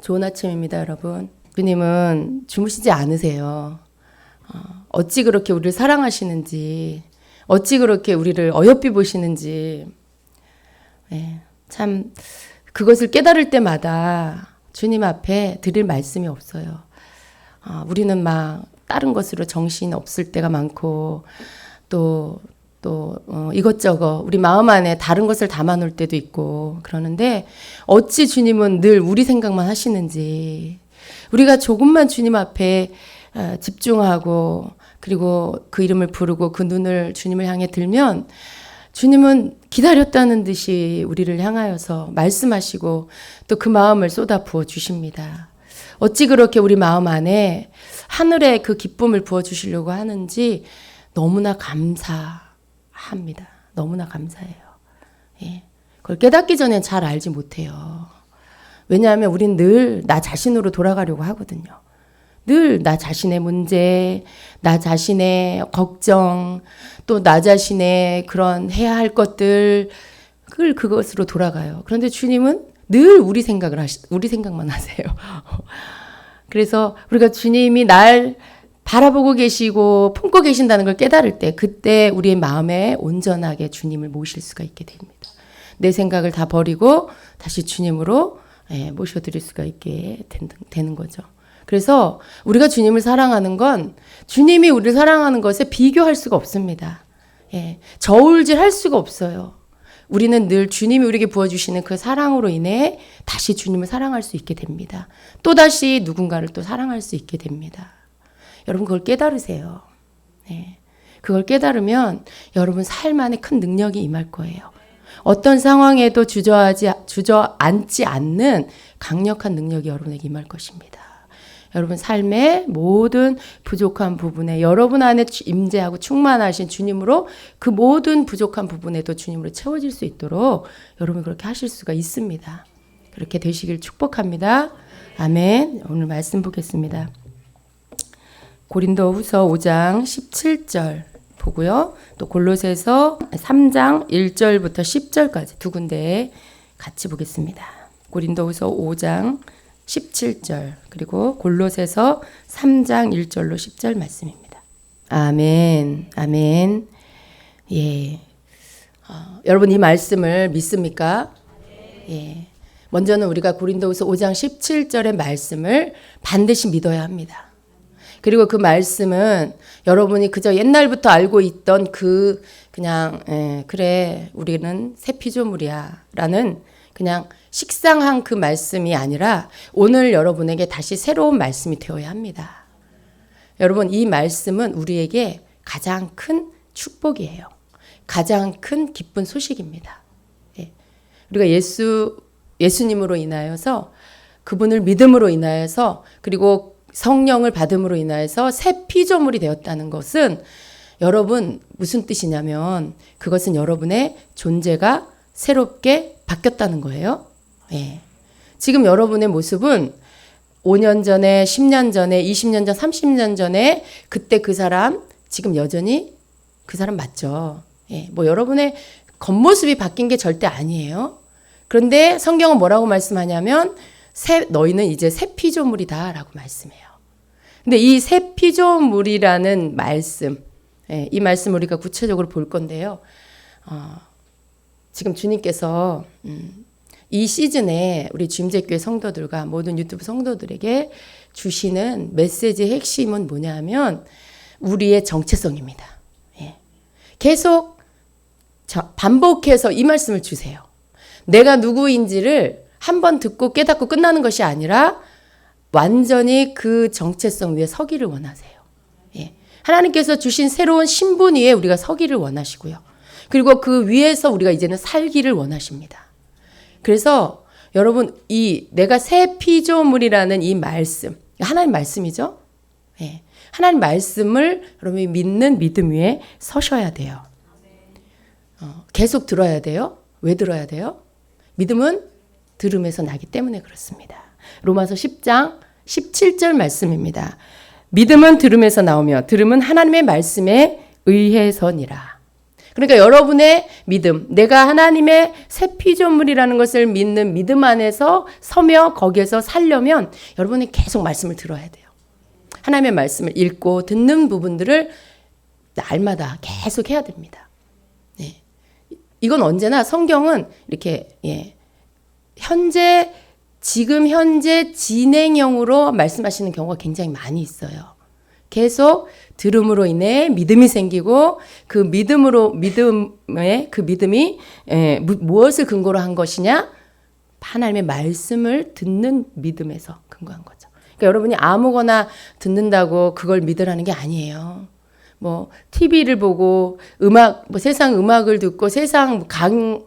좋은 아침입니다, 여러분. 주님은 주무시지 않으세요. 어찌 그렇게 우리를 사랑하시는지, 어찌 그렇게 우리를 어여삐 보시는지, 참 그것을 깨달을 때마다 주님 앞에 드릴 말씀이 없어요. 우리는 막 다른 것으로 정신 없을 때가 많고, 또 이것저것 우리 마음 안에 다른 것을 담아놓을 때도 있고 그러는데 어찌 주님은 늘 우리 생각만 하시는지, 우리가 조금만 주님 앞에 집중하고 그리고 그 이름을 부르고 그 눈을 주님을 향해 들면 주님은 기다렸다는 듯이 우리를 향하여서 말씀하시고 또 그 마음을 쏟아 부어 주십니다. 어찌 그렇게 우리 마음 안에 하늘의 그 기쁨을 부어 주시려고 하는지 너무나 감사합니다. 너무나 감사해요. 그걸 깨닫기 전엔 잘 알지 못해요. 왜냐하면 우린 늘 나 자신으로 돌아가려고 하거든요. 늘 나 자신의 문제, 나 자신의 걱정, 또 나 자신의 그런 해야 할 것들, 그것으로 돌아가요. 그런데 주님은 늘 우리 생각만 하세요. 그래서 우리가 주님이 날 바라보고 계시고 품고 계신다는 걸 깨달을 때, 그때 우리의 마음에 온전하게 주님을 모실 수가 있게 됩니다. 내 생각을 다 버리고 다시 주님으로 모셔드릴 수가 있게 되는 거죠. 그래서 우리가 주님을 사랑하는 건 주님이 우리를 사랑하는 것에 비교할 수가 없습니다. 저울질 할 수가 없어요. 우리는 늘 주님이 우리에게 부어주시는 그 사랑으로 인해 다시 주님을 사랑할 수 있게 됩니다. 또다시 누군가를 또 사랑할 수 있게 됩니다. 여러분 그걸 깨달으세요. 그걸 깨달으면 여러분 삶 안에 큰 능력이 임할 거예요. 어떤 상황에도 주저앉지 않는 강력한 능력이 여러분에게 임할 것입니다. 여러분 삶의 모든 부족한 부분에 여러분 안에 임재하고 충만하신 주님으로 그 모든 부족한 부분에도 주님으로 채워질 수 있도록 여러분 그렇게 하실 수가 있습니다. 그렇게 되시길 축복합니다. 아멘. 오늘 말씀 보겠습니다. 고린도후서 5장 17절 보고요. 또 골로새서 3장 1절부터 10절까지 두 군데 같이 보겠습니다. 고린도후서 5장 17절 그리고 골로새서 3장 1절로 10절 말씀입니다. 아멘. 아멘. 여러분 이 말씀을 믿습니까? 먼저는 우리가 고린도후서 5장 17절의 말씀을 반드시 믿어야 합니다. 그리고 그 말씀은 여러분이 그저 옛날부터 알고 있던 그래 우리는 새 피조물이야 라는 그냥 식상한 그 말씀이 아니라 오늘 여러분에게 다시 새로운 말씀이 되어야 합니다. 여러분 이 말씀은 우리에게 가장 큰 축복이에요. 가장 큰 기쁜 소식입니다. 우리가 예수님으로 인하여서 그분을 믿음으로 인하여서 그리고 성령을 받음으로 인하여서 새 피조물이 되었다는 것은 여러분 무슨 뜻이냐면 그것은 여러분의 존재가 새롭게 바뀌었다는 거예요. 지금 여러분의 모습은 5년 전에, 10년 전에, 20년 전, 30년 전에 그때 그 사람 지금 여전히 그 사람 맞죠. 뭐 여러분의 겉모습이 바뀐 게 절대 아니에요. 그런데 성경은 뭐라고 말씀하냐면 너희는 이제 새 피조물이다 라고 말씀해요. 근데 이 새 피조물이라는 말씀, 이 말씀 우리가 구체적으로 볼 건데요. 지금 주님께서 이 시즌에 우리 주임제교회 성도들과 모든 유튜브 성도들에게 주시는 메시지의 핵심은 뭐냐면 우리의 정체성입니다. 계속 반복해서 이 말씀을 주세요. 내가 누구인지를 한번 듣고 깨닫고 끝나는 것이 아니라 완전히 그 정체성 위에 서기를 원하세요. 하나님께서 주신 새로운 신분 위에 우리가 서기를 원하시고요. 그리고 그 위에서 우리가 이제는 살기를 원하십니다. 그래서 여러분 이 내가 새 피조물이라는 이 말씀, 하나님 말씀이죠. 하나님 말씀을 여러분이 믿는 믿음 위에 서셔야 돼요. 계속 들어야 돼요. 왜 들어야 돼요? 믿음은 들음에서 나기 때문에 그렇습니다. 로마서 10장 17절 말씀입니다. 믿음은 들음에서 나오며 들음은 하나님의 말씀에 의해서니라. 그러니까 여러분의 믿음, 내가 하나님의 새 피조물이라는 것을 믿는 믿음 안에서 서며 거기에서 살려면 여러분이 계속 말씀을 들어야 돼요. 하나님의 말씀을 읽고 듣는 부분들을 날마다 계속 해야 됩니다. 네. 이건 언제나 성경은 이렇게 지금 현재 진행형으로 말씀하시는 경우가 굉장히 많이 있어요. 계속 들음으로 인해 믿음이 생기고 그 믿음이 무엇을 근거로 한 것이냐? 하나님의 말씀을 듣는 믿음에서 근거한 거죠. 그러니까 여러분이 아무거나 듣는다고 그걸 믿으라는 게 아니에요. 뭐 TV를 보고 세상 음악을 듣고 세상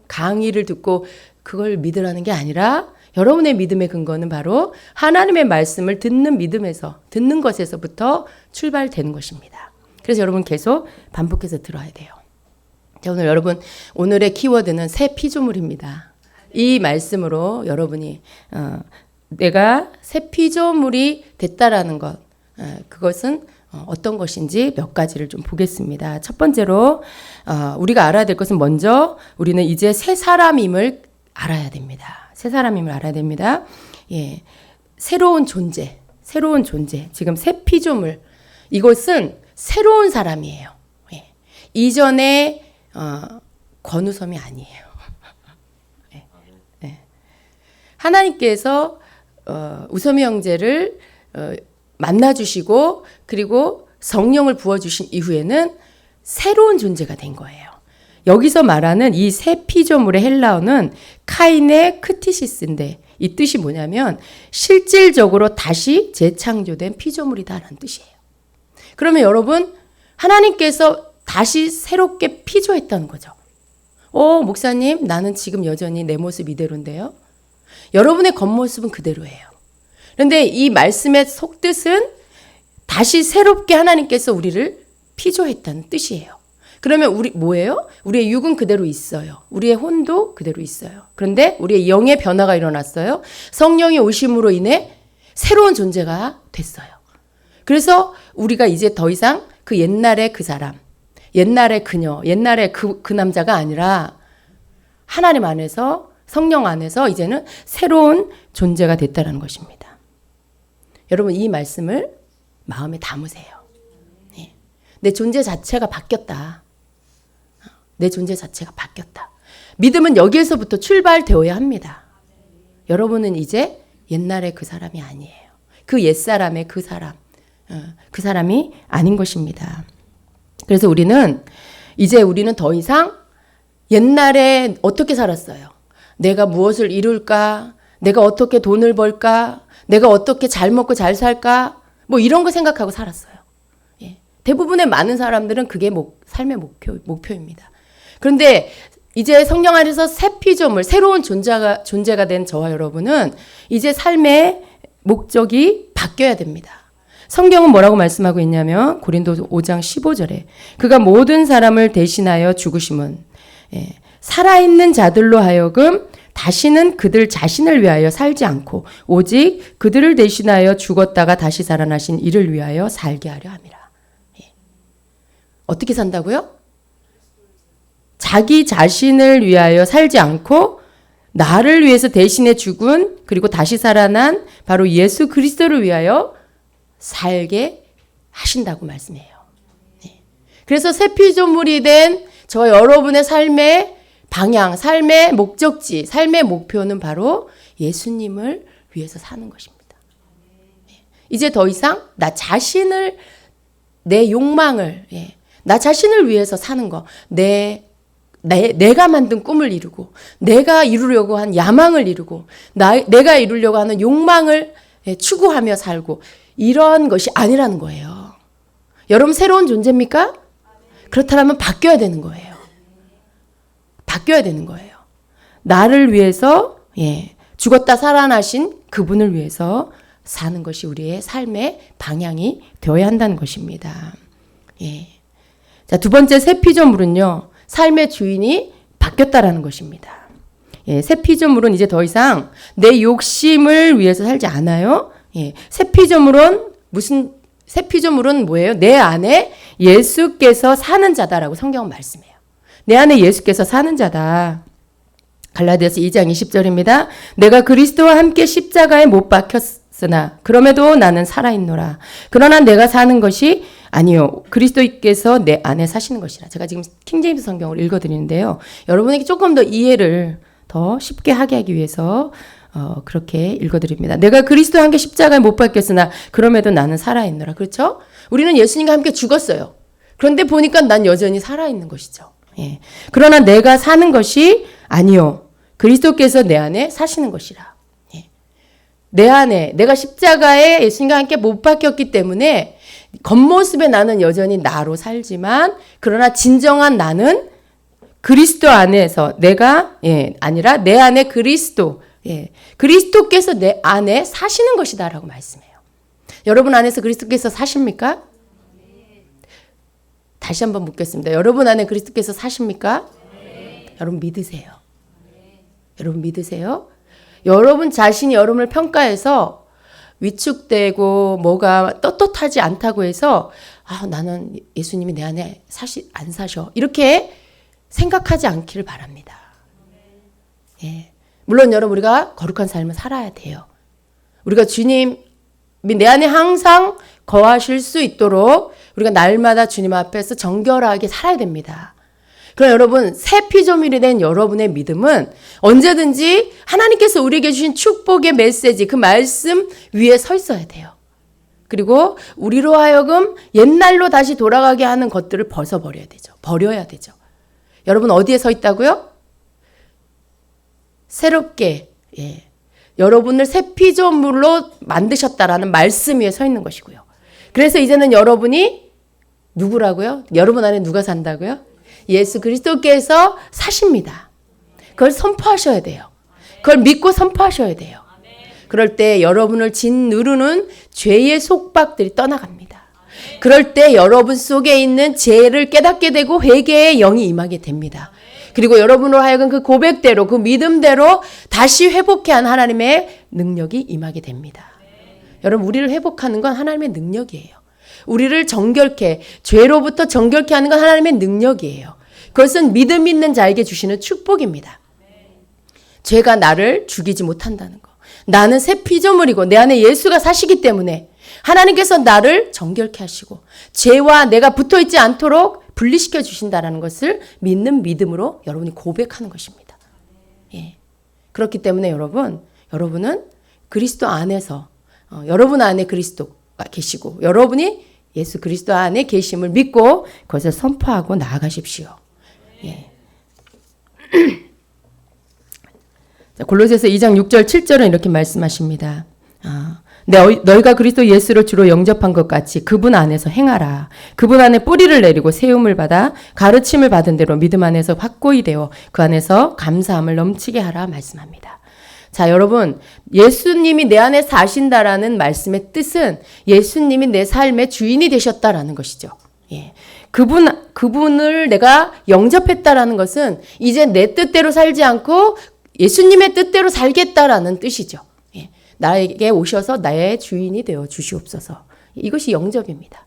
강의를 듣고 그걸 믿으라는 게 아니라 여러분의 믿음의 근거는 바로 하나님의 말씀을 듣는 믿음에서, 듣는 것에서부터 출발되는 것입니다. 그래서 여러분 계속 반복해서 들어야 돼요. 자, 오늘의 키워드는 새 피조물입니다. 이 말씀으로 여러분이 내가 새 피조물이 됐다라는 것, 그것은 어떤 것인지 몇 가지를 좀 보겠습니다. 첫 번째로 우리가 알아야 될 것은 먼저 우리는 이제 새 사람임을 알아야 됩니다. 새 사람임을 알아야 됩니다. 예, 새로운 존재. 지금 새 피조물. 이것은 새로운 사람이에요. 예, 이전에 권우섬이 아니에요. 예, 예. 하나님께서 우섬이 형제를 만나주시고 그리고 성령을 부어주신 이후에는 새로운 존재가 된 거예요. 여기서 말하는 이 새 피조물의 헬라어는 카이네 크티시스인데 이 뜻이 뭐냐면 실질적으로 다시 재창조된 피조물이다라는 뜻이에요. 그러면 여러분 하나님께서 다시 새롭게 피조했다는 거죠. 목사님 나는 지금 여전히 내 모습 이대로인데요. 여러분의 겉모습은 그대로예요. 그런데 이 말씀의 속뜻은 다시 새롭게 하나님께서 우리를 피조했다는 뜻이에요. 그러면 우리 뭐예요? 우리의 육은 그대로 있어요. 우리의 혼도 그대로 있어요. 그런데 우리의 영의 변화가 일어났어요. 성령의 오심으로 인해 새로운 존재가 됐어요. 그래서 우리가 이제 더 이상 그 옛날의 그 사람, 옛날의 그녀, 옛날의 그 남자가 아니라 하나님 안에서 성령 안에서 이제는 새로운 존재가 됐다는 것입니다. 여러분 이 말씀을 마음에 담으세요. 내 존재 자체가 바뀌었다. 내 존재 자체가 바뀌었다. 믿음은 여기에서부터 출발되어야 합니다. 여러분은 이제 옛날의 그 사람이 아니에요. 그 옛사람의 그 사람이 아닌 것입니다. 그래서 우리는 더 이상 옛날에 어떻게 살았어요? 내가 무엇을 이룰까? 내가 어떻게 돈을 벌까? 내가 어떻게 잘 먹고 잘 살까? 뭐 이런 거 생각하고 살았어요. 대부분의 많은 사람들은 그게 삶의 목표입니다. 그런데 이제 성령 안에서 새 피조물, 새로운 존재가 된 저와 여러분은 이제 삶의 목적이 바뀌어야 됩니다. 성경은 뭐라고 말씀하고 있냐면 고린도서 5장 15절에 그가 모든 사람을 대신하여 죽으심은 살아있는 자들로 하여금 다시는 그들 자신을 위하여 살지 않고 오직 그들을 대신하여 죽었다가 다시 살아나신 이를 위하여 살게 하려 함이라. 어떻게 산다고요? 자기 자신을 위하여 살지 않고 나를 위해서 대신에 죽은 그리고 다시 살아난 바로 예수 그리스도를 위하여 살게 하신다고 말씀해요. 그래서 새 피조물이 된 저 여러분의 삶의 방향, 삶의 목적지, 삶의 목표는 바로 예수님을 위해서 사는 것입니다. 이제 더 이상 나 자신을, 내 욕망을, 나 자신을 위해서 사는 거, 내가 만든 꿈을 이루고, 내가 이루려고 한 야망을 이루고, 내가 이루려고 하는 욕망을 추구하며 살고, 이런 것이 아니라는 거예요. 여러분 새로운 존재입니까? 그렇다면 바뀌어야 되는 거예요. 바뀌어야 되는 거예요. 나를 위해서 죽었다 살아나신 그분을 위해서 사는 것이 우리의 삶의 방향이 되어야 한다는 것입니다. 자, 두 번째 새 피조물은요. 삶의 주인이 바뀌었다라는 것입니다. 새 피조물은 이제 더 이상 내 욕심을 위해서 살지 않아요. 새 피조물은 뭐예요? 내 안에 예수께서 사는 자다라고 성경은 말씀해요. 내 안에 예수께서 사는 자다. 갈라디아서 2장 20절입니다. 내가 그리스도와 함께 십자가에 못 박혔으나 그럼에도 나는 살아있노라. 그러나 내가 사는 것이 아니요, 그리스도께서 내 안에 사시는 것이라. 제가 지금 킹제임스 성경을 읽어드리는데요. 여러분에게 조금 더 이해를 더 쉽게 하게 하기 위해서 그렇게 읽어드립니다. 내가 그리스도와 함께 십자가에 못 박혔으나 그럼에도 나는 살아있노라. 그렇죠? 우리는 예수님과 함께 죽었어요. 그런데 보니까 난 여전히 살아있는 것이죠. 예. 그러나 내가 사는 것이 아니요, 그리스도께서 내 안에 사시는 것이라. 예. 내 안에 내가 십자가에 예수님과 함께 못 박혔기 때문에 겉모습에 나는 여전히 나로 살지만 그러나 진정한 나는 그리스도 안에서 내가 아니라 내 안에 그리스도 그리스도께서 내 안에 사시는 것이다라고 말씀해요. 여러분 안에서 그리스도께서 사십니까? 다시 한번 묻겠습니다. 여러분 안에 그리스도께서 사십니까? 여러분 믿으세요. 여러분 믿으세요? 여러분 자신이 여러분을 평가해서 위축되고 뭐가 떳떳하지 않다고 해서 나는 예수님이 내 안에 안 사셔 이렇게 생각하지 않기를 바랍니다. 예. 물론 여러분 우리가 거룩한 삶을 살아야 돼요. 우리가 주님이 내 안에 항상 거하실 수 있도록 우리가 날마다 주님 앞에서 정결하게 살아야 됩니다. 그럼 여러분 새 피조물이 된 여러분의 믿음은 언제든지 하나님께서 우리에게 주신 축복의 메시지 그 말씀 위에 서 있어야 돼요. 그리고 우리로 하여금 옛날로 다시 돌아가게 하는 것들을 벗어버려야 되죠. 버려야 되죠. 여러분 어디에 서 있다고요? 새롭게 여러분을 새 피조물로 만드셨다라는 말씀 위에 서 있는 것이고요. 그래서 이제는 여러분이 누구라고요? 여러분 안에 누가 산다고요? 예수 그리스도께서 사십니다. 그걸 선포하셔야 돼요. 그걸 믿고 선포하셔야 돼요. 그럴 때 여러분을 짓누르는 죄의 속박들이 떠나갑니다. 그럴 때 여러분 속에 있는 죄를 깨닫게 되고 회개의 영이 임하게 됩니다. 그리고 여러분으로 하여금 그 고백대로 그 믿음대로 다시 회복해 한 하나님의 능력이 임하게 됩니다. 여러분 우리를 회복하는 건 하나님의 능력이에요. 우리를 정결케 죄로부터 정결케 하는 건 하나님의 능력이에요. 그것은 믿음 있는 자에게 주시는 축복입니다. 죄가 나를 죽이지 못한다는 거. 나는 새 피조물이고 내 안에 예수가 사시기 때문에 하나님께서 나를 정결케 하시고 죄와 내가 붙어있지 않도록 분리시켜 주신다는 것을 믿는 믿음으로 여러분이 고백하는 것입니다. 예. 그렇기 때문에 여러분은 그리스도 안에서 여러분 안에 그리스도가 계시고 여러분이 예수 그리스도 안에 계심을 믿고 그것을 선포하고 나아가십시오. 예. 골로새서 2장 6절 7절은 이렇게 말씀하십니다. 너희가 그리스도 예수를 주로 영접한 것 같이 그분 안에서 행하라. 그분 안에 뿌리를 내리고 세움을 받아 가르침을 받은 대로 믿음 안에서 확고히 되어 그 안에서 감사함을 넘치게 하라 말씀합니다. 자, 여러분, 예수님이 내 안에 사신다라는 말씀의 뜻은 예수님이 내 삶의 주인이 되셨다라는 것이죠. 예. 그분을 내가 영접했다라는 것은 이제 내 뜻대로 살지 않고 예수님의 뜻대로 살겠다라는 뜻이죠. 예. 나에게 오셔서 나의 주인이 되어 주시옵소서. 이것이 영접입니다.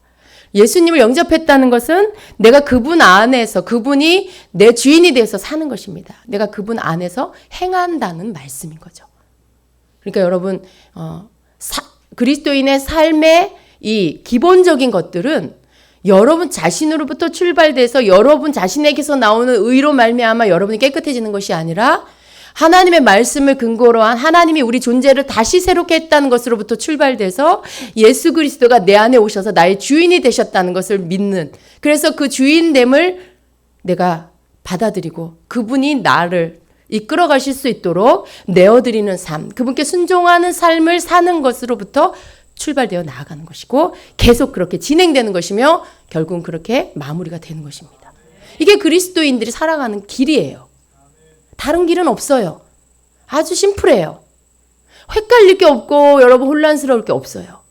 예수님을 영접했다는 것은 내가 그분 안에서 그분이 내 주인이 돼서 사는 것입니다. 내가 그분 안에서 행한다는 말씀인 거죠. 그러니까 여러분 그리스도인의 삶의 이 기본적인 것들은 여러분 자신으로부터 출발돼서 여러분 자신에게서 나오는 의로 말미암아 여러분이 깨끗해지는 것이 아니라 하나님의 말씀을 근거로 한 하나님이 우리 존재를 다시 새롭게 했다는 것으로부터 출발돼서 예수 그리스도가 내 안에 오셔서 나의 주인이 되셨다는 것을 믿는, 그래서 그 주인됨을 내가 받아들이고 그분이 나를 이끌어 가실 수 있도록 내어드리는 삶, 그분께 순종하는 삶을 사는 것으로부터 출발되어 나아가는 것이고 계속 그렇게 진행되는 것이며 결국은 그렇게 마무리가 되는 것입니다. 이게 그리스도인들이 살아가는 길이에요. 다른 길은 없어요. 아주 심플해요. 헷갈릴 게 없고 여러분 혼란스러울 게 없어요.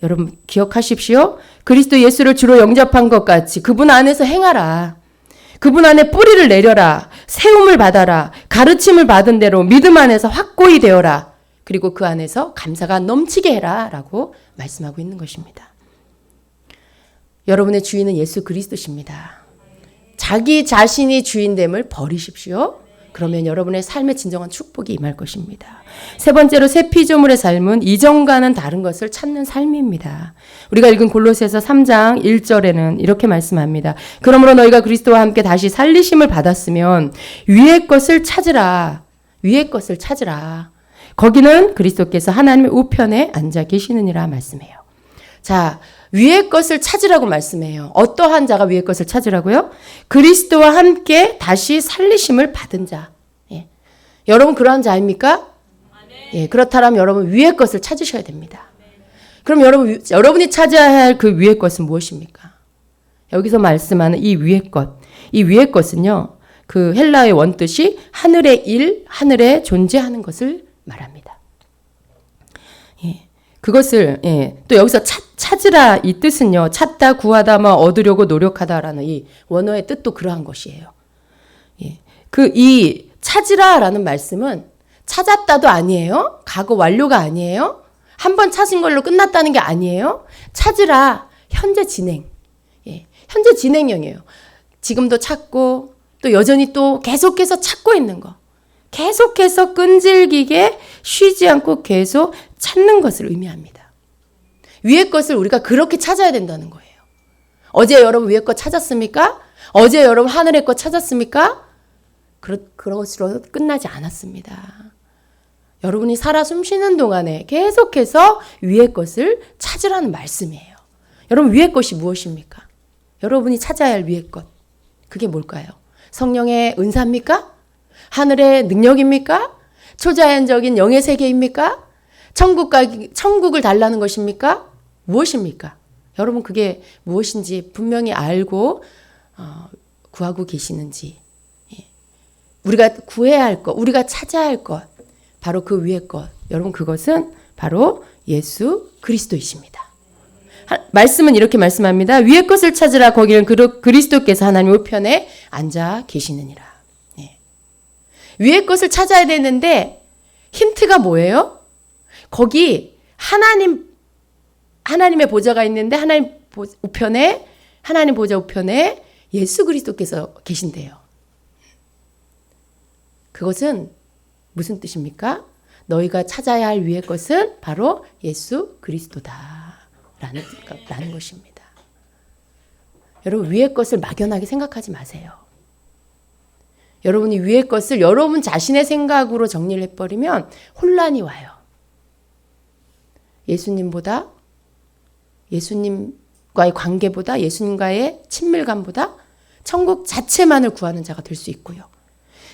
여러분 기억하십시오. 그리스도 예수를 주로 영접한 것 같이 그분 안에서 행하라. 그분 안에 뿌리를 내려라. 세움을 받아라. 가르침을 받은 대로 믿음 안에서 확고히 되어라. 그리고 그 안에서 감사가 넘치게 해라 라고 말씀하고 있는 것입니다. 여러분의 주인은 예수 그리스도십니다. 자기 자신이 주인됨을 버리십시오. 그러면 여러분의 삶의 진정한 축복이 임할 것입니다. 세 번째로 새 피조물의 삶은 이전과는 다른 것을 찾는 삶입니다. 우리가 읽은 골로새서 3장 1절에는 이렇게 말씀합니다. 그러므로 너희가 그리스도와 함께 다시 살리심을 받았으면 위의 것을 찾으라. 위의 것을 찾으라. 거기는 그리스도께서 하나님의 우편에 앉아 계시느니라 말씀해요. 자, 위의 것을 찾으라고 말씀해요. 어떠한 자가 위의 것을 찾으라고요? 그리스도와 함께 다시 살리심을 받은 자. 예. 여러분 그러한 자입니까? 예, 그렇다면 여러분 위의 것을 찾으셔야 됩니다. 그럼 여러분이 찾아야 할 그 위의 것은 무엇입니까? 여기서 말씀하는 이 위의 것. 이 위의 것은요. 그 헬라의 원뜻이 하늘의 일, 하늘에 존재하는 것을 말합니다. 예. 그것을 또 여기서 찾으라 이 뜻은요. 찾다, 구하다, 얻으려고 노력하다라는 이 원어의 뜻도 그러한 것이에요. 예. 그 이 찾으라라는 말씀은 찾았다도 아니에요. 과거 완료가 아니에요. 한번 찾은 걸로 끝났다는 게 아니에요. 찾으라 현재 진행. 예. 현재 진행형이에요. 지금도 찾고 또 여전히 또 계속해서 찾고 있는 거. 계속해서 끈질기게 쉬지 않고 계속 찾는 것을 의미합니다. 위의 것을 우리가 그렇게 찾아야 된다는 거예요. 어제 여러분 위의 것 찾았습니까? 어제 여러분 하늘의 것 찾았습니까? 그런 것으로 끝나지 않았습니다. 여러분이 살아 숨쉬는 동안에 계속해서 위의 것을 찾으라는 말씀이에요. 여러분 위의 것이 무엇입니까? 여러분이 찾아야 할 위의 것. 그게 뭘까요? 성령의 은사입니까? 하늘의 능력입니까? 초자연적인 영의 세계입니까? 천국을 달라는 것입니까? 무엇입니까? 여러분 그게 무엇인지 분명히 알고 구하고 계시는지. 예. 우리가 구해야 할 것, 우리가 찾아야 할 것, 바로 그 위의 것. 여러분 그것은 바로 예수 그리스도이십니다. 말씀은 이렇게 말씀합니다. 위의 것을 찾으라. 거기는 그리스도께서 하나님 우편에 앉아 계시느니라. 예. 위의 것을 찾아야 되는데 힌트가 뭐예요? 거기 하나님의 보좌가 있는데 하나님 보좌 우편에 예수 그리스도께서 계신대요. 그것은 무슨 뜻입니까? 너희가 찾아야 할 위의 것은 바로 예수 그리스도다. 라는 것입니다. 여러분 위의 것을 막연하게 생각하지 마세요. 여러분이 위의 것을 여러분 자신의 생각으로 정리를 해버리면 혼란이 와요. 예수님과의 관계보다 예수님과의 친밀감보다 천국 자체만을 구하는 자가 될 수 있고요.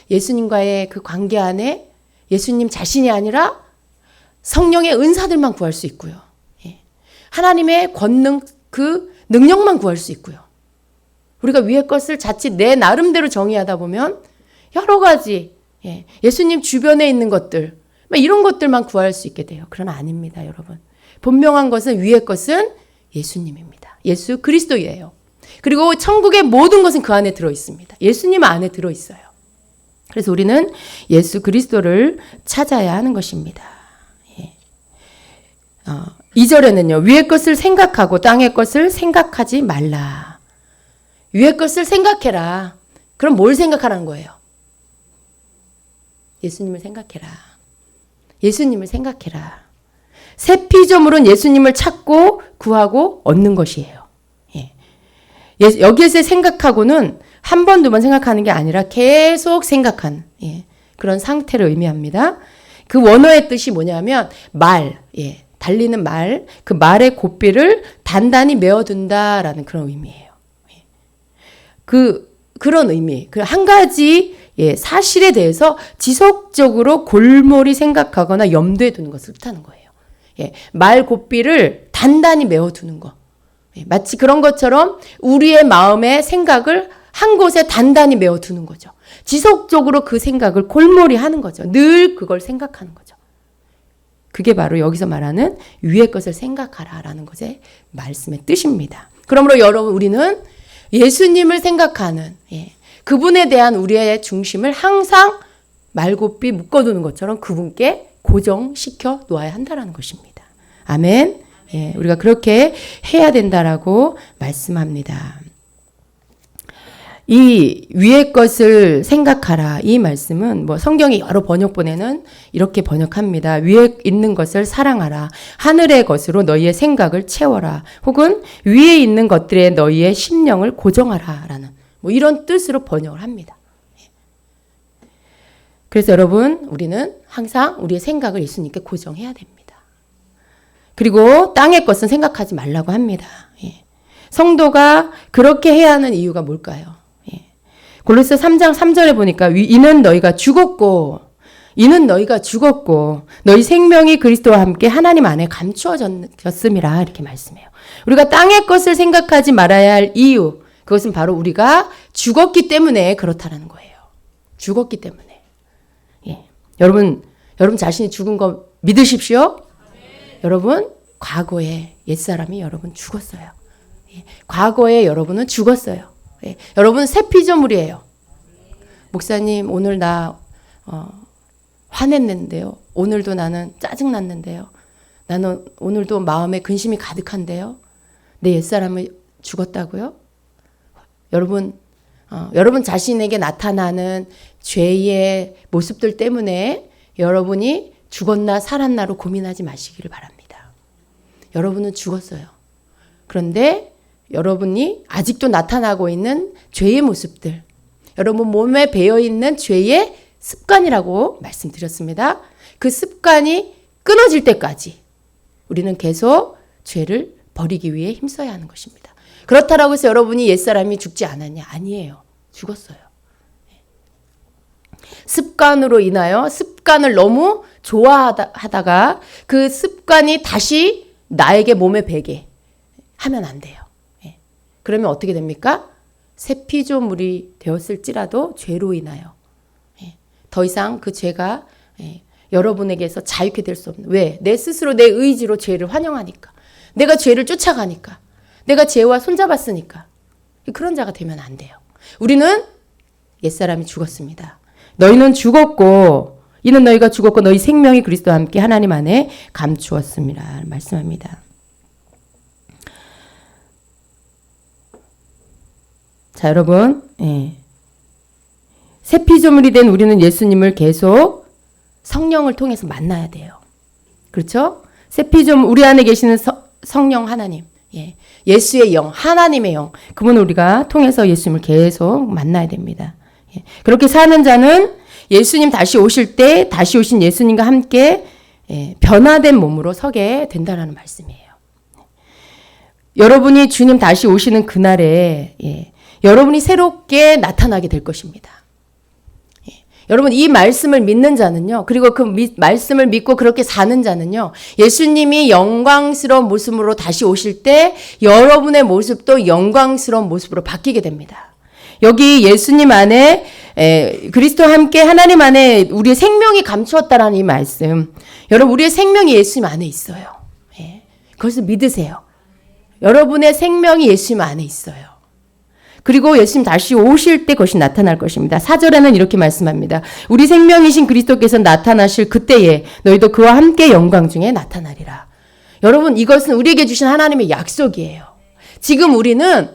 예수님과의 그 관계 안에 예수님 자신이 아니라 성령의 은사들만 구할 수 있고요. 예. 하나님의 권능, 그 능력만 구할 수 있고요. 우리가 위의 것을 자칫 내 나름대로 정의하다 보면 여러 가지 예수님 주변에 있는 것들 이런 것들만 구할 수 있게 돼요. 그러나 아닙니다, 여러분. 분명한 것은 위의 것은 예수님입니다. 예수 그리스도예요. 그리고 천국의 모든 것은 그 안에 들어있습니다. 예수님 안에 들어있어요. 그래서 우리는 예수 그리스도를 찾아야 하는 것입니다. 2절에는요. 위의 것을 생각하고 땅의 것을 생각하지 말라. 위의 것을 생각해라. 그럼 뭘 생각하라는 거예요? 예수님을 생각해라. 예수님을 생각해라. 새 피조물은 예수님을 찾고 구하고 얻는 것이에요. 여기에서 생각하고는 한 번, 두 번 생각하는 게 아니라 계속 생각하는 그런 상태를 의미합니다. 그 원어의 뜻이 뭐냐면 달리는 말, 그 말의 고삐를 단단히 메어둔다라는 그런 의미예요. 그런 의미, 그 한 가지 사실에 대해서 지속적으로 골몰이 생각하거나 염두에 두는 것을 뜻하는 거예요. 말 고삐를 단단히 메어두는 거. 마치 그런 것처럼 우리의 마음의 생각을 한 곳에 단단히 메어두는 거죠. 지속적으로 그 생각을 골몰이 하는 거죠. 늘 그걸 생각하는 거죠. 그게 바로 여기서 말하는 위의 것을 생각하라라는 것의 말씀의 뜻입니다. 그러므로 여러분 우리는 예수님을 생각하는 그분에 대한 우리의 중심을 항상 말고삐 묶어두는 것처럼 그분께 고정시켜 놓아야 한다는 것입니다. 아멘. 우리가 그렇게 해야 된다라고 말씀합니다. 이 위의 것을 생각하라. 이 말씀은 뭐 성경의 여러 번역본에는 이렇게 번역합니다. 위에 있는 것을 사랑하라. 하늘의 것으로 너희의 생각을 채워라. 혹은 위에 있는 것들에 너희의 심령을 고정하라. 라는 뭐 이런 뜻으로 번역을 합니다. 그래서 여러분, 우리는 항상 우리의 생각을 예수님께 고정해야 됩니다. 그리고 땅의 것은 생각하지 말라고 합니다. 성도가 그렇게 해야 하는 이유가 뭘까요? 골로새 3장 3절에 보니까 이는 너희가 죽었고 너희 생명이 그리스도와 함께 하나님 안에 감추어졌음이라 이렇게 말씀해요. 우리가 땅의 것을 생각하지 말아야 할 이유, 그것은 바로 우리가 죽었기 때문에 그렇다는 거예요. 죽었기 때문에. 여러분 자신이 죽은 거 믿으십시오. 여러분, 과거에 옛사람이 여러분 죽었어요. 과거에 여러분은 죽었어요. 여러분 새 피조물이에요. 목사님, 오늘 나 화냈는데요. 오늘도 나는 짜증났는데요. 나는 오늘도 마음에 근심이 가득한데요. 내 옛사람이 죽었다고요? 여러분 자신에게 나타나는 죄의 모습들 때문에 여러분이 죽었나 살았나로 고민하지 마시기를 바랍니다. 여러분은 죽었어요. 그런데 여러분이 아직도 나타나고 있는 죄의 모습들, 여러분 몸에 배어있는 죄의 습관이라고 말씀드렸습니다. 그 습관이 끊어질 때까지 우리는 계속 죄를 버리기 위해 힘써야 하는 것입니다. 그렇다고 해서 여러분이 옛사람이 죽지 않았냐? 아니에요. 죽었어요. 습관으로 인하여 습관을 너무 좋아하다가 그 습관이 다시 나에게 몸에 배게 하면 안 돼요. 그러면 어떻게 됩니까? 새 피조물이 되었을지라도 죄로 인하여 더 이상 그 죄가 여러분에게서 자유케 될 수 없는. 왜? 내 스스로 내 의지로 죄를 환영하니까. 내가 죄를 쫓아가니까. 내가 죄와 손잡았으니까. 그런 자가 되면 안 돼요. 우리는 옛사람이 죽었습니다. 너희는 죽었고 이는 너희가 죽었고 너희 생명이 그리스도와 함께 하나님 안에 감추었습니다. 말씀합니다. 자, 여러분, 새 피조물이 된 우리는 예수님을 계속 성령을 통해서 만나야 돼요. 그렇죠? 새 피조물, 우리 안에 계시는 성령 하나님, 예수의 영, 하나님의 영, 그분을 우리가 통해서 예수님을 계속 만나야 됩니다. 그렇게 사는 자는 예수님 다시 오실 때 다시 오신 예수님과 함께 변화된 몸으로 서게 된다는 말씀이에요. 여러분이 주님 다시 오시는 그날에 여러분이 새롭게 나타나게 될 것입니다. 여러분, 이 말씀을 믿는 자는요, 그리고 그 말씀을 믿고 그렇게 사는 자는요, 예수님이 영광스러운 모습으로 다시 오실 때 여러분의 모습도 영광스러운 모습으로 바뀌게 됩니다. 여기 예수님 안에 그리스도와 함께 하나님 안에 우리의 생명이 감추었다라는 이 말씀, 여러분 우리의 생명이 예수님 안에 있어요. 그것을 믿으세요. 여러분의 생명이 예수님 안에 있어요. 그리고 예수님 다시 오실 때 그것이 나타날 것입니다. 4절에는 이렇게 말씀합니다. 우리 생명이신 그리스도께서 나타나실 그때에 너희도 그와 함께 영광 중에 나타나리라. 여러분, 이것은 우리에게 주신 하나님의 약속이에요. 지금 우리는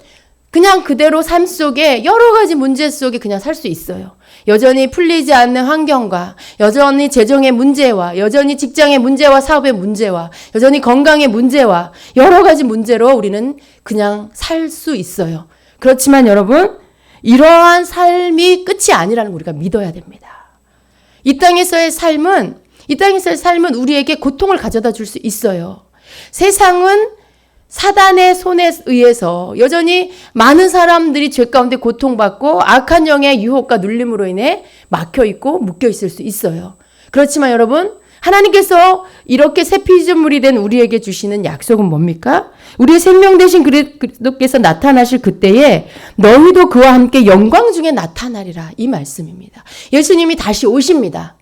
그냥 그대로 삶 속에 여러 가지 문제 속에 그냥 살 수 있어요. 여전히 풀리지 않는 환경과 여전히 재정의 문제와 여전히 직장의 문제와 사업의 문제와 여전히 건강의 문제와 여러 가지 문제로 우리는 그냥 살 수 있어요. 그렇지만 여러분, 이러한 삶이 끝이 아니라는 걸 우리가 믿어야 됩니다. 이 땅에서의 삶은 우리에게 고통을 가져다 줄 수 있어요. 세상은 사단의 손에 의해서 여전히 많은 사람들이 죄 가운데 고통받고 악한 영의 유혹과 눌림으로 인해 막혀있고 묶여있을 수 있어요. 그렇지만 여러분, 하나님께서 이렇게 새 피조물이 된 우리에게 주시는 약속은 뭡니까? 우리의 생명 되신 그리스도께서 나타나실 그때에 너희도 그와 함께 영광 중에 나타나리라, 이 말씀입니다. 예수님이 다시 오십니다.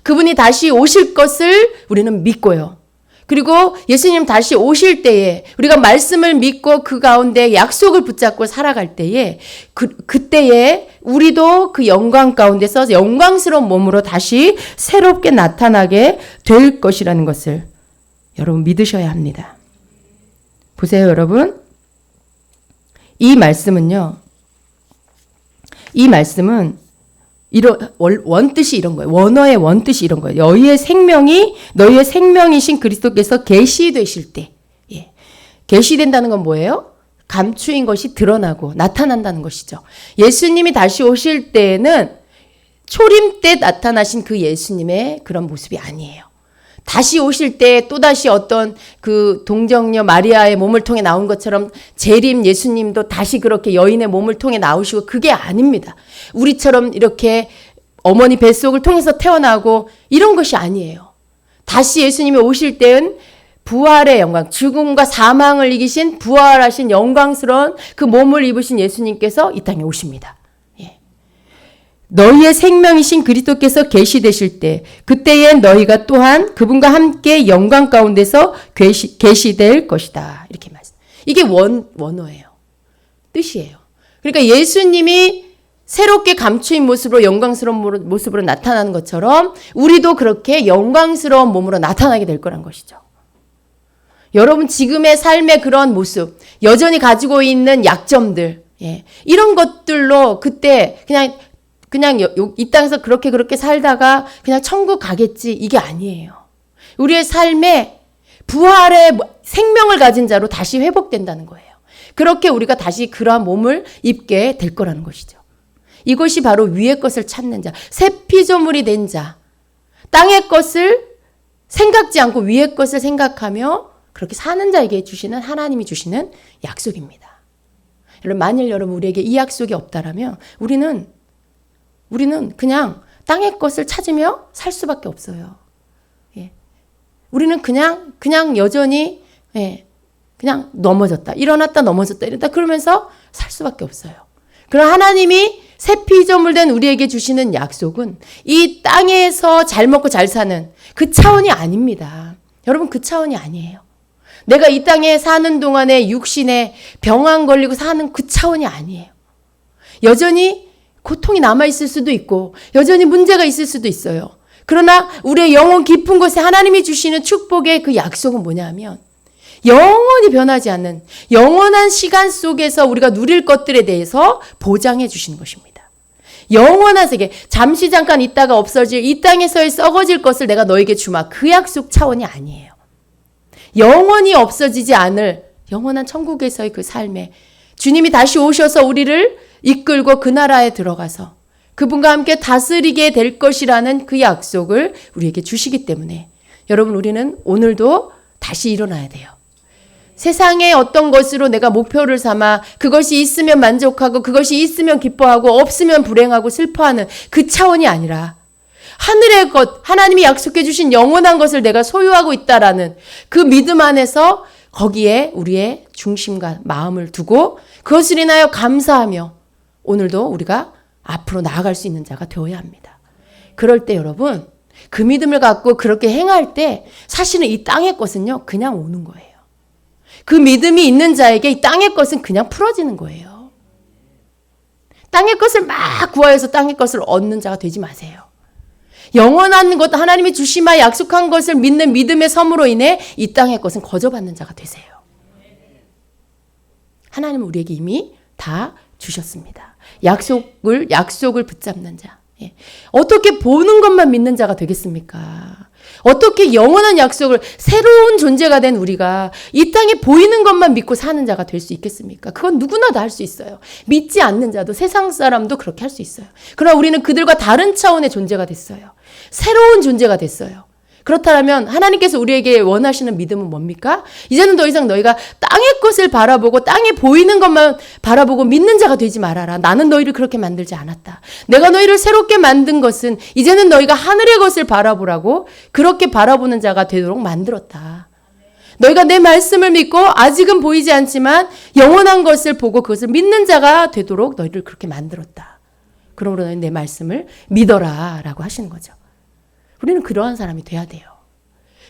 그분이 다시 오실 것을 우리는 믿고요. 그리고 예수님 다시 오실 때에 우리가 말씀을 믿고 그 가운데 약속을 붙잡고 살아갈 때에 그때에 우리도 그 영광 가운데서 영광스러운 몸으로 다시 새롭게 나타나게 될 것이라는 것을 여러분 믿으셔야 합니다. 보세요, 여러분. 이 말씀은요, 이 말씀은 원뜻이 이런 거예요. 원어의 원뜻이 이런 거예요. 너희의 생명이신 그리스도께서 계시되실 때, 예. 계시된다는 건 뭐예요? 감추인 것이 드러나고 나타난다는 것이죠. 예수님이 다시 오실 때에는 초림 때 나타나신 그 예수님의 그런 모습이 아니에요. 다시 오실 때 또다시 어떤 그 동정녀 마리아의 몸을 통해 나온 것처럼 재림 예수님도 다시 그렇게 여인의 몸을 통해 나오시고 그게 아닙니다. 우리처럼 이렇게 어머니 뱃속을 통해서 태어나고 이런 것이 아니에요. 다시 예수님이 오실 때는 부활의 영광, 죽음과 사망을 이기신 부활하신 영광스러운 그 몸을 입으신 예수님께서 이 땅에 오십니다. 너희의 생명이신 그리스도께서 계시되실 때 그때엔 너희가 또한 그분과 함께 영광 가운데서 계시될 것이다. 이렇게 말씀. 이게 원어예요. 뜻이에요. 그러니까 예수님이 새롭게 감추인 모습으로 영광스러운 모습으로 나타나는 것처럼 우리도 그렇게 영광스러운 몸으로 나타나게 될 거란 것이죠. 여러분 지금의 삶의 그런 모습, 여전히 가지고 있는 약점들, 이런 것들로 그때 그냥 이 땅에서 그렇게 살다가 그냥 천국 가겠지 이게 아니에요. 우리의 삶에 부활의 생명을 가진 자로 다시 회복된다는 거예요. 그렇게 우리가 다시 그러한 몸을 입게 될 거라는 것이죠. 이것이 바로 위의 것을 찾는 자, 새 피조물이 된 자, 땅의 것을 생각지 않고 위의 것을 생각하며 그렇게 사는 자에게 주시는 하나님이 주시는 약속입니다. 여러분 만일 여러분 우리에게 이 약속이 없다라면 우리는 그냥 땅의 것을 찾으며 살 수밖에 없어요. 예. 우리는 그냥 여전히 그냥 넘어졌다. 일어났다 넘어졌다. 이러다 그러면서 살 수밖에 없어요. 그러나 하나님이 새 피조물 된 우리에게 주시는 약속은 이 땅에서 잘 먹고 잘 사는 그 차원이 아닙니다. 여러분 그 차원이 아니에요. 내가 이 땅에 사는 동안에 육신에 병환 걸리고 사는 그 차원이 아니에요. 여전히 고통이 남아있을 수도 있고 여전히 문제가 있을 수도 있어요. 그러나 우리의 영혼 깊은 곳에 하나님이 주시는 축복의 그 약속은 뭐냐면 영원히 변하지 않는 영원한 시간 속에서 우리가 누릴 것들에 대해서 보장해 주시는 것입니다. 영원한 세계, 잠시 잠깐 있다가 없어질 이 땅에서의 썩어질 것을 내가 너에게 주마. 그 약속 차원이 아니에요. 영원히 없어지지 않을 영원한 천국에서의 그 삶에 주님이 다시 오셔서 우리를 이끌고 그 나라에 들어가서 그분과 함께 다스리게 될 것이라는 그 약속을 우리에게 주시기 때문에 여러분 우리는 오늘도 다시 일어나야 돼요. 세상의 어떤 것으로 내가 목표를 삼아 그것이 있으면 만족하고 그것이 있으면 기뻐하고 없으면 불행하고 슬퍼하는 그 차원이 아니라 하늘의 것, 하나님이 약속해 주신 영원한 것을 내가 소유하고 있다라는 그 믿음 안에서 거기에 우리의 중심과 마음을 두고 그것을 인하여 감사하며 오늘도 우리가 앞으로 나아갈 수 있는 자가 되어야 합니다. 그럴 때 여러분 그 믿음을 갖고 그렇게 행할 때 사실은 이 땅의 것은요 그냥 오는 거예요. 그 믿음이 있는 자에게 이 땅의 것은 그냥 풀어지는 거예요. 땅의 것을 막 구하여서 땅의 것을 얻는 자가 되지 마세요. 영원한 것 하나님이 주시마 약속한 것을 믿는 믿음의 섬으로 인해 이 땅의 것은 거저받는 자가 되세요. 하나님은 우리에게 이미 다 주셨습니다. 약속을 붙잡는 자. 어떻게 보는 것만 믿는 자가 되겠습니까? 어떻게 영원한 약속을 새로운 존재가 된 우리가 이 땅에 보이는 것만 믿고 사는 자가 될 수 있겠습니까? 그건 누구나 다 할 수 있어요. 믿지 않는 자도 세상 사람도 그렇게 할 수 있어요. 그러나 우리는 그들과 다른 차원의 존재가 됐어요. 새로운 존재가 됐어요. 그렇다면 하나님께서 우리에게 원하시는 믿음은 뭡니까? 이제는 더 이상 너희가 땅의 것을 바라보고 땅에 보이는 것만 바라보고 믿는 자가 되지 말아라. 나는 너희를 그렇게 만들지 않았다. 내가 너희를 새롭게 만든 것은 이제는 너희가 하늘의 것을 바라보라고 그렇게 바라보는 자가 되도록 만들었다. 너희가 내 말씀을 믿고 아직은 보이지 않지만 영원한 것을 보고 그것을 믿는 자가 되도록 너희를 그렇게 만들었다. 그러므로 너희는 내 말씀을 믿어라 라고 하시는 거죠. 우리는 그러한 사람이 돼야 돼요.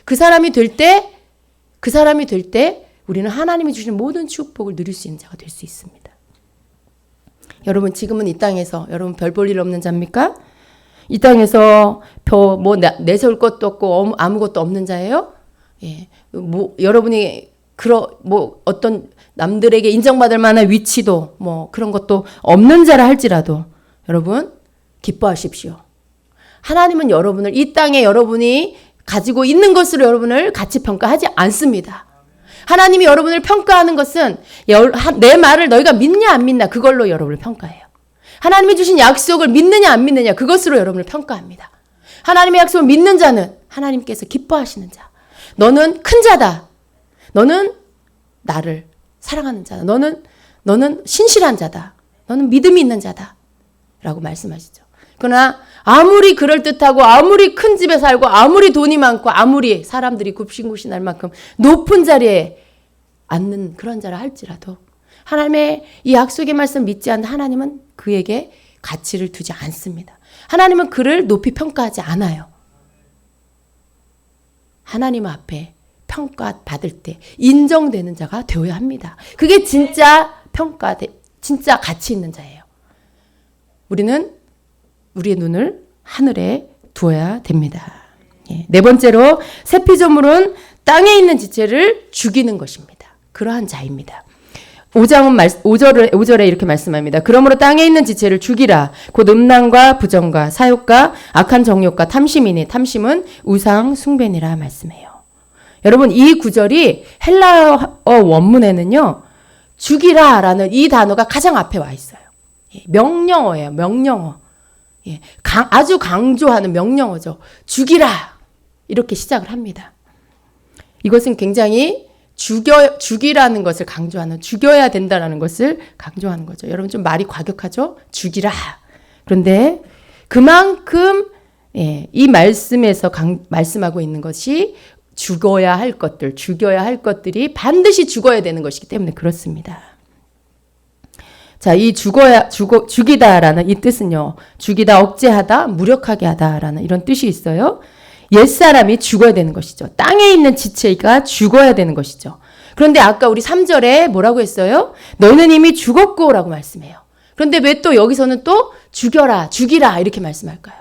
그 사람이 될 때 우리는 하나님이 주신 모든 축복을 누릴 수 있는 자가 될 수 있습니다. 여러분 지금은 이 땅에서 여러분 별 볼 일 없는 자입니까? 이 땅에서 내세울 것도 없고 아무것도 없는 자예요? 예. 여러분이 어떤 남들에게 인정받을 만한 위치도 그런 것도 없는 자라 할지라도 여러분, 기뻐하십시오. 하나님은 여러분을 이 땅에 여러분이 가지고 있는 것으로 여러분을 가치 평가하지 않습니다. 하나님이 여러분을 평가하는 것은 내 말을 너희가 믿냐 안 믿냐 그걸로 여러분을 평가해요. 하나님이 주신 약속을 믿느냐 안 믿느냐 그것으로 여러분을 평가합니다. 하나님의 약속을 믿는 자는 하나님께서 기뻐하시는 자. 너는 큰 자다. 너는 나를 사랑하는 자다. 너는 신실한 자다. 너는 믿음이 있는 자다. 라고 말씀하시죠. 그러나 아무리 그럴듯하고 아무리 큰 집에 살고 아무리 돈이 많고 아무리 사람들이 굽신굽신할 만큼 높은 자리에 앉는 그런 자라 할지라도 하나님의 이 약속의 말씀 믿지 않는 하나님은 그에게 가치를 두지 않습니다. 하나님은 그를 높이 평가하지 않아요. 하나님 앞에 평가받을 때 인정되는 자가 되어야 합니다. 그게 진짜 진짜 가치 있는 자예요. 우리는 우리의 눈을 하늘에 두어야 됩니다. 네 번째로 새 피조물은 땅에 있는 지체를 죽이는 것입니다. 그러한 자입니다. 5절에 이렇게 말씀합니다. 그러므로 땅에 있는 지체를 죽이라. 곧 음란과 부정과 사욕과 악한 정욕과 탐심이니 탐심은 우상 숭배니라 말씀해요. 여러분 이 구절이 헬라어 원문에는요. 죽이라라는 이 단어가 가장 앞에 와 있어요. 명령어예요. 명령어. 아주 강조하는 명령어죠. 죽이라. 이렇게 시작을 합니다. 이것은 굉장히 죽이라는 것을 강조하는, 죽여야 된다는 것을 강조하는 거죠. 여러분 좀 말이 과격하죠? 죽이라. 그런데 그만큼 이 말씀에서 말씀하고 있는 것이 죽여야 할 것들이 반드시 죽어야 되는 것이기 때문에 그렇습니다. 자, 이 죽이다라는 이 뜻은요. 죽이다, 억제하다, 무력하게 하다라는 이런 뜻이 있어요. 옛사람이 죽어야 되는 것이죠. 땅에 있는 지체가 죽어야 되는 것이죠. 그런데 아까 우리 3절에 뭐라고 했어요? 너는 이미 죽었고 라고 말씀해요. 그런데 왜 또 여기서는 또 죽이라 이렇게 말씀할까요?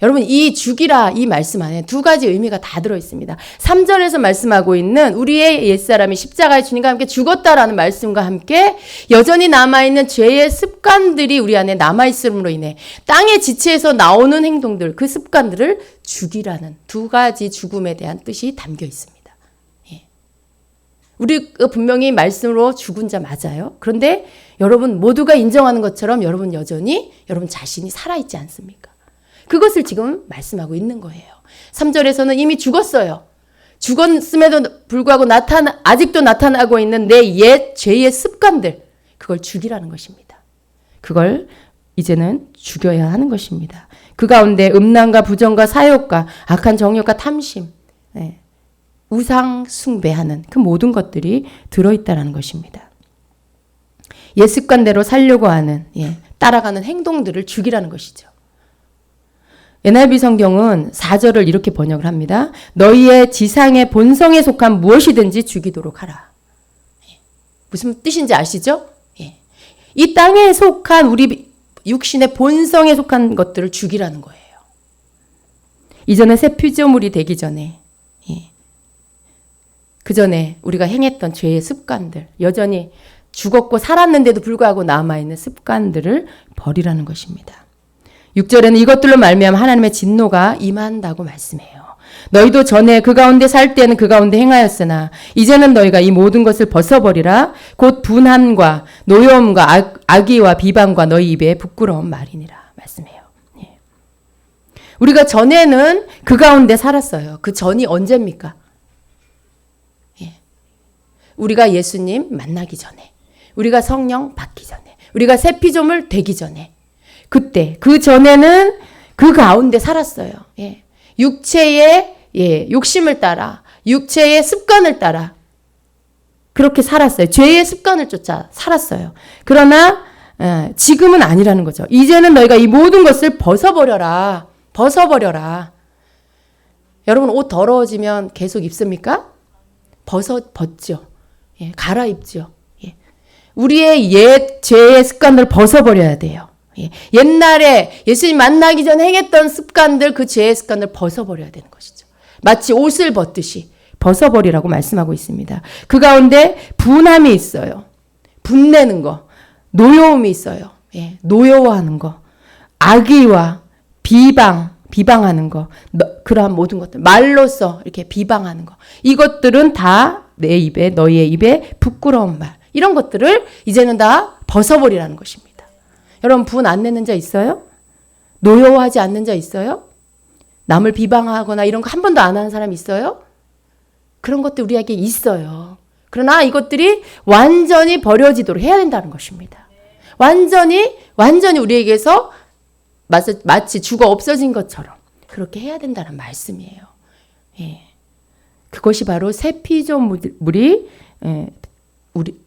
여러분 이 죽이라 이 말씀 안에 두 가지 의미가 다 들어있습니다. 3절에서 말씀하고 있는 우리의 옛사람이 십자가에 주님과 함께 죽었다라는 말씀과 함께 여전히 남아있는 죄의 습관들이 우리 안에 남아있음으로 인해 땅의 지체에서 나오는 행동들 그 습관들을 죽이라는 두 가지 죽음에 대한 뜻이 담겨 있습니다. 우리 분명히 말씀으로 죽은 자 맞아요. 그런데 여러분 모두가 인정하는 것처럼 여러분 여전히 여러분 자신이 살아있지 않습니까? 그것을 지금 말씀하고 있는 거예요. 3절에서는 이미 죽었어요. 죽었음에도 불구하고 아직도 나타나고 있는 내 옛 죄의 습관들, 그걸 죽이라는 것입니다. 그걸 이제는 죽여야 하는 것입니다. 그 가운데 음란과 부정과 사욕과 악한 정욕과 탐심, 우상 숭배하는 그 모든 것들이 들어있다는 것입니다. 옛 습관대로 살려고 하는, 따라가는 행동들을 죽이라는 것이죠. NIV 성경은 4절을 이렇게 번역을 합니다. 너희의 지상의 본성에 속한 무엇이든지 죽이도록 하라. 무슨 뜻인지 아시죠? 이 땅에 속한 우리 육신의 본성에 속한 것들을 죽이라는 거예요. 이전에 새 피조물이 되기 전에 그 전에 우리가 행했던 죄의 습관들 여전히 죽었고 살았는데도 불구하고 남아있는 습관들을 버리라는 것입니다. 6절에는 이것들로 말미암아 하나님의 진노가 임한다고 말씀해요. 너희도 전에 그 가운데 살 때는 그 가운데 행하였으나 이제는 너희가 이 모든 것을 벗어버리라. 곧 분함과 노여움과 악의와 비방과 너희 입에 부끄러운 말이니라 말씀해요. 우리가 전에는 그 가운데 살았어요. 그 전이 언제입니까? 우리가 예수님 만나기 전에, 우리가 성령 받기 전에, 우리가 새 피조물 되기 전에, 그때 그 전에는 그 가운데 살았어요. 육체의 욕심을 따라, 육체의 습관을 따라 그렇게 살았어요. 죄의 습관을 쫓아 살았어요. 그러나 지금은 아니라는 거죠. 이제는 너희가 이 모든 것을 벗어버려라. 여러분 옷 더러워지면 계속 입습니까? 벗죠. 갈아입죠. 우리의 옛 죄의 습관들을 벗어버려야 돼요. 옛날에 예수님 만나기 전에 행했던 습관들, 그 죄의 습관을 벗어버려야 되는 것이죠. 마치 옷을 벗듯이 벗어버리라고 말씀하고 있습니다. 그 가운데 분함이 있어요. 분내는 거, 노여움이 있어요. 예, 노여워하는 거, 악의와 비방하는 거, 그러한 모든 것들, 말로써 이렇게 비방하는 거, 이것들은 다 내 입에, 너희의 입에 부끄러운 말, 이런 것들을 이제는 다 벗어버리라는 것입니다. 여러분, 분 안 내는 자 있어요? 노여워하지 않는 자 있어요? 남을 비방하거나 이런 거 한 번도 안 하는 사람 있어요? 그런 것들 우리에게 있어요. 그러나 이것들이 완전히 버려지도록 해야 된다는 것입니다. 완전히 우리에게서 마치 죽어 없어진 것처럼 그렇게 해야 된다는 말씀이에요. 예. 그것이 바로 새 피조물이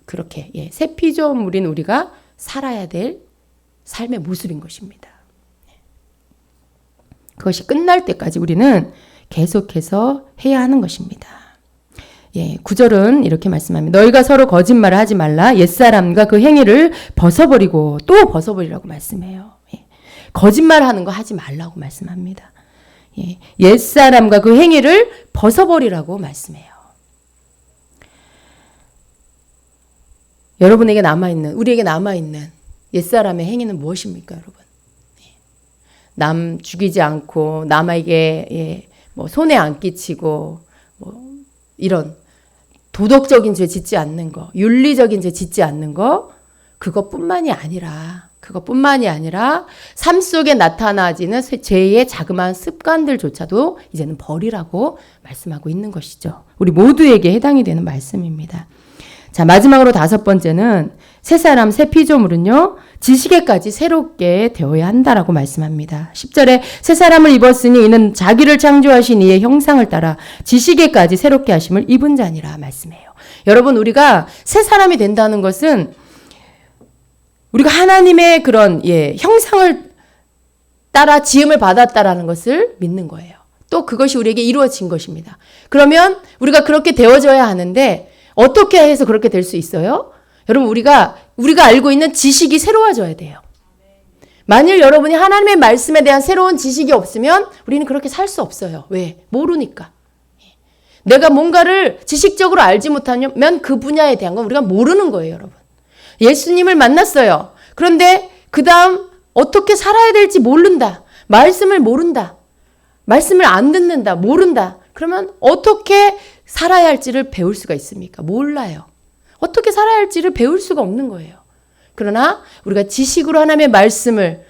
그렇게 새 피조물인 우리가 살아야 될 삶의 모습인 것입니다. 그것이 끝날 때까지 우리는 계속해서 해야 하는 것입니다. 9절은 이렇게 말씀합니다. 너희가 서로 거짓말을 하지 말라. 옛사람과 그 행위를 벗어버리고 또 벗어버리라고 말씀해요. 거짓말하는 거 하지 말라고 말씀합니다. 옛사람과 그 행위를 벗어버리라고 말씀해요. 여러분에게 남아있는, 우리에게 남아있는 옛사람의 행위는 무엇입니까, 여러분? 남 죽이지 않고 남에게 손해 안 끼치고 이런 도덕적인 죄 짓지 않는 거, 윤리적인 죄 짓지 않는 거, 그것뿐만이 아니라 삶 속에 나타나지는 죄의 자그마한 습관들조차도 이제는 버리라고 말씀하고 있는 것이죠. 우리 모두에게 해당이 되는 말씀입니다. 자, 마지막으로 5번째는 새 사람, 새 피조물은요, 지식에까지 새롭게 되어야 한다라고 말씀합니다. 10절에 새 사람을 입었으니 이는 자기를 창조하신 이의 형상을 따라 지식에까지 새롭게 하심을 입은 자니라 말씀해요. 여러분, 우리가 새 사람이 된다는 것은 우리가 하나님의 그런 형상을 따라 지음을 받았다라는 것을 믿는 거예요. 또 그것이 우리에게 이루어진 것입니다. 그러면 우리가 그렇게 되어져야 하는데 어떻게 해서 그렇게 될 수 있어요? 여러분, 우리가 알고 있는 지식이 새로워져야 돼요. 만일 여러분이 하나님의 말씀에 대한 새로운 지식이 없으면 우리는 그렇게 살 수 없어요. 왜? 모르니까. 내가 뭔가를 지식적으로 알지 못하면 그 분야에 대한 건 우리가 모르는 거예요, 여러분. 예수님을 만났어요. 그런데 그 다음 어떻게 살아야 될지 모른다. 말씀을 모른다. 말씀을 안 듣는다. 모른다. 그러면 어떻게 살아야 할지를 배울 수가 있습니까? 몰라요. 어떻게 살아야 할지를 배울 수가 없는 거예요. 그러나 우리가 지식으로 하나님의 말씀을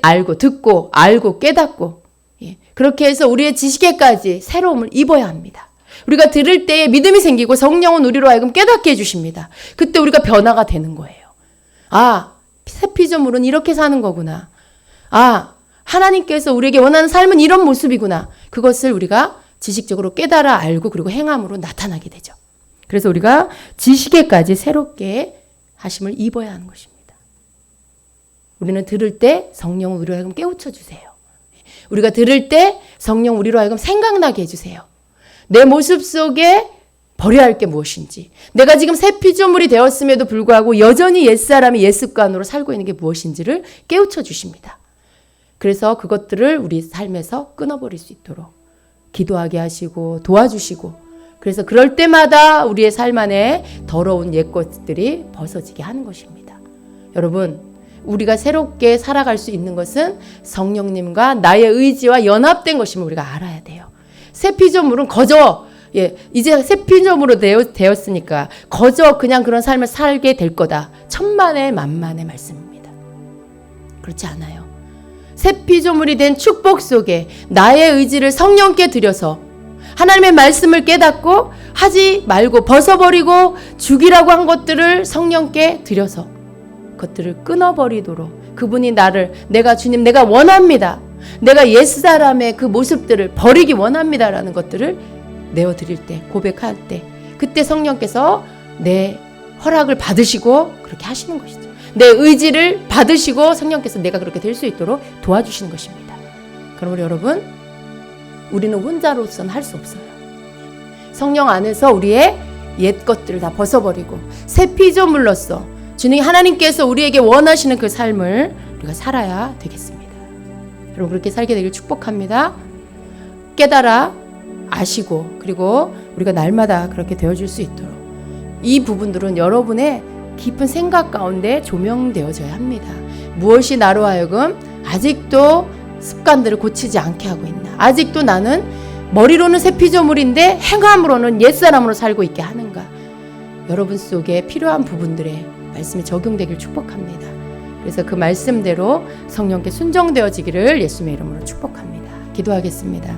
알고 듣고 알고 깨닫고 그렇게 해서 우리의 지식에까지 새로움을 입어야 합니다. 우리가 들을 때에 믿음이 생기고 성령은 우리로 하여금 깨닫게 해주십니다. 그때 우리가 변화가 되는 거예요. 아, 새 피조물은 이렇게 사는 거구나. 아, 하나님께서 우리에게 원하는 삶은 이런 모습이구나. 그것을 우리가 지식적으로 깨달아 알고 그리고 행함으로 나타나게 되죠. 그래서 우리가 지식에까지 새롭게 하심을 입어야 하는 것입니다. 우리는 들을 때 성령은 우리로 하여금 깨우쳐 주세요. 우리가 들을 때 성령 우리로 하여금 생각나게 해주세요. 내 모습 속에 버려야 할 게 무엇인지, 내가 지금 새 피조물이 되었음에도 불구하고 여전히 옛사람이 옛습관으로 살고 있는 게 무엇인지를 깨우쳐 주십니다. 그래서 그것들을 우리 삶에서 끊어버릴 수 있도록 기도하게 하시고 도와주시고, 그래서 그럴 때마다 우리의 삶 안에 더러운 옛 것들이 벗어지게 하는 것입니다. 여러분, 우리가 새롭게 살아갈 수 있는 것은 성령님과 나의 의지와 연합된 것임을 우리가 알아야 돼요. 새 피조물은 거저 이제 새 피조물로 되었으니까 거저 그냥 그런 삶을 살게 될 거다. 천만의 만만의 말씀입니다. 그렇지 않아요. 새 피조물이 된 축복 속에 나의 의지를 성령께 드려서 하나님의 말씀을 깨닫고 하지 말고 벗어버리고 죽이라고 한 것들을 성령께 드려서 그것들을 끊어버리도록 그분이 내가 주님 내가 원합니다. 내가 옛사람의 그 모습들을 버리기 원합니다라는 것들을 내어드릴 때, 고백할 때, 그때 성령께서 내 허락을 받으시고 그렇게 하시는 것이죠. 내 의지를 받으시고 성령께서 내가 그렇게 될 수 있도록 도와주시는 것입니다. 그러므로 여러분, 우리는 혼자로서는 할 수 없어요. 성령 안에서 우리의 옛 것들을 다 벗어버리고 새 피조물로서 주님 하나님께서 우리에게 원하시는 그 삶을 우리가 살아야 되겠습니다. 여러분, 그렇게 살게 되길 축복합니다. 깨달아 아시고 그리고 우리가 날마다 그렇게 되어줄 수 있도록 이 부분들은 여러분의 깊은 생각 가운데 조명되어져야 합니다. 무엇이 나로 하여금 아직도 습관들을 고치지 않게 하고 있나? 아직도 나는 머리로는 새 피조물인데 행함으로는 옛사람으로 살고 있게 하는가? 여러분 속에 필요한 부분들에 말씀이 적용되길 축복합니다. 그래서 그 말씀대로 성령께 순종되어지기를 예수님의 이름으로 축복합니다. 기도하겠습니다.